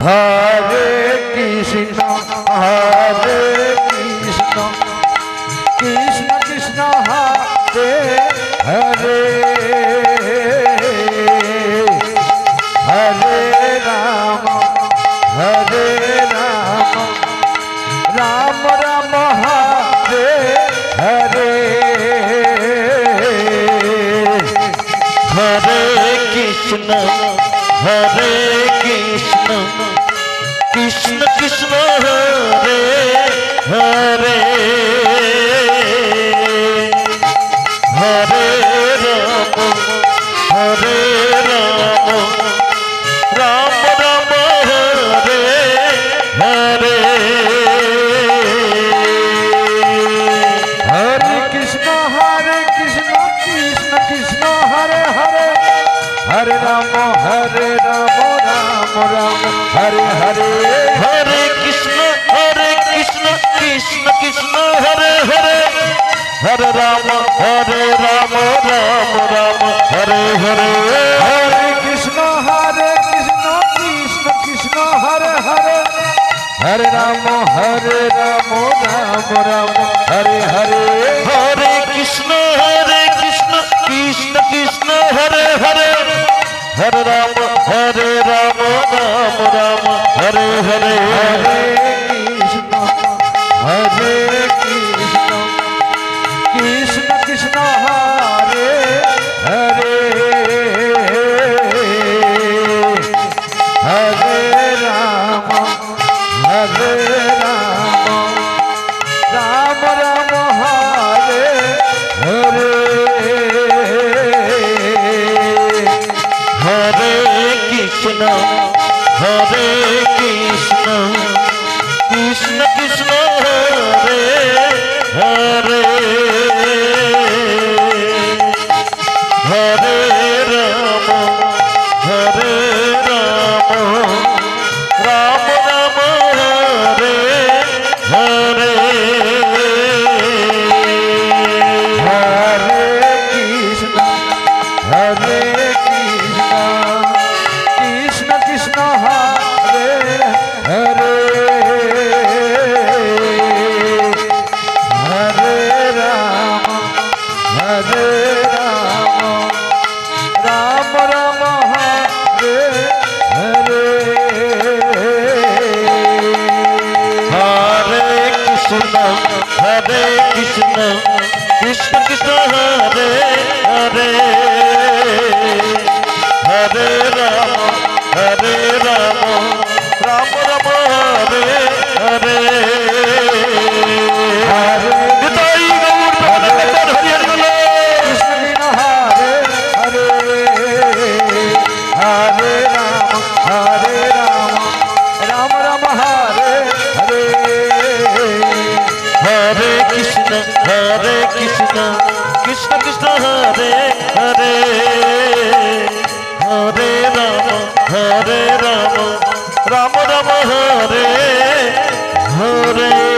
হরে কৃষ্ণ হরে কৃষ্ণ কৃষ্ণ কৃষ্ণ হরে হরে হরে রাম হরে রাম রাম রাম হরে হরে হরে কৃষ্ণ হরে কৃষ্ণ কৃষ্ণ কৃষ্ণ হরে হরে হরে রাম হরে রাম রাম রাম হরে হরে হরে কৃষ্ণ কৃষ্ণ কৃষ্ণ হরে হরে হরে রাম রাম রাম হরে হরে হরে কৃষ্ণ কৃষ্ণ কৃষ্ণ হরে হরে হরে রাম রাম রাম হরে হরে হরে কৃষ্ণ কৃষ্ণ কৃষ্ণ হরে হরে হরে রাম রাম রাম হরে হরে হরে কৃষ্ণ কৃষ্ণ কৃষ্ণ হরে হরে হরে রাম রাম হরে হরে হরে কৃষ্ণ কৃষ্ণ কৃষ্ণ কৃষ্ণ হরে হরে হরে রাম রাম রাম হরে হরে হরে কৃষ্ণ কৃষ্ণ কৃষ্ণ কৃষ্ণ হরে হরে হরে রাম রাম রাম হরে হরে হরে কৃষ্ণ কৃষ্ণ কৃষ্ণ হরে হরে হরে রাম রাম রাম হরে হরে হরে কৃষ্ণ কৃষ্ণ কৃষ্ণ হরে হরে হরে রাম রাম রাম হরে হরে নিতাই গৌর প্রেমানন্দ হরি হরি বলো। কৃষ্ণ হরে হরে হরে রাম রাম হরে হরে হরে কৃষ্ণ কৃষ্ণ কৃষ্ণ হরে হরে হরে রাম রাম রাম হরে হরে